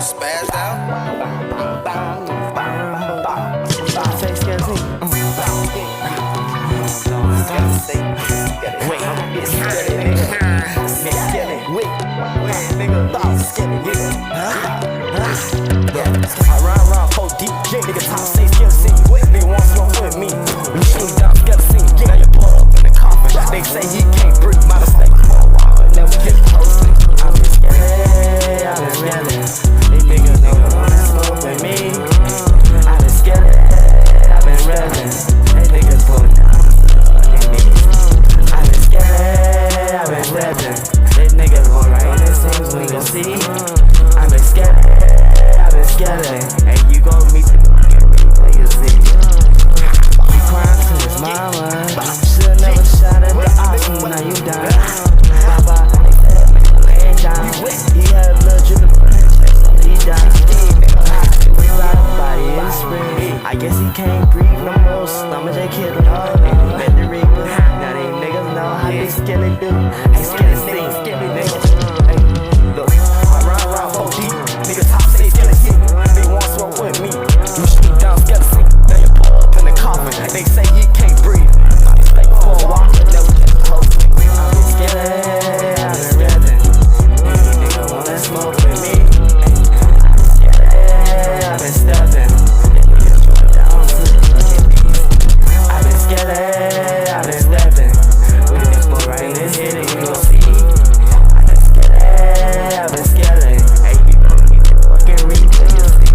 spazzed out. They say he can't breathe, my mistake for a while, and then we get close. I've been scared, I've been reeling. These niggas don't wanna smoke with me. I've been scared, I've been reeling. These niggas pulling down the fucking knees. I've been scared, I've been reeling. These niggas gon' right in things we gon' see. I've been scared, I've been scared. And you gon' meet the fucking replay, you see. You crying to his mama. Should've never shot at the option, now you die. Baba, they said, man, lay down. He had a little drip of so he died. We ride a body in the spring. I guess he can't breathe no more. Stomach, they killed him. And he met the reaper. Now they niggas know how they Skully do. Hey, Skully, nigga. Hey, look, I run around 4 deep. Niggas top say Skully hit. They want smoke with me. You shoot down Skully. Now you pull up in the coffin. They say he can't breathe. For a while, never get close. I've been scared, I've been reeling. Any nigga wanna smoke with me. I've been scared, I've been stepping. They niggas going down to the fucking knees. I've been scared, I've been stepping. We can smoke right in this hit and you gon' see. I've been scared, I've been scared. Hey, you gon' need the fucking replay, you see.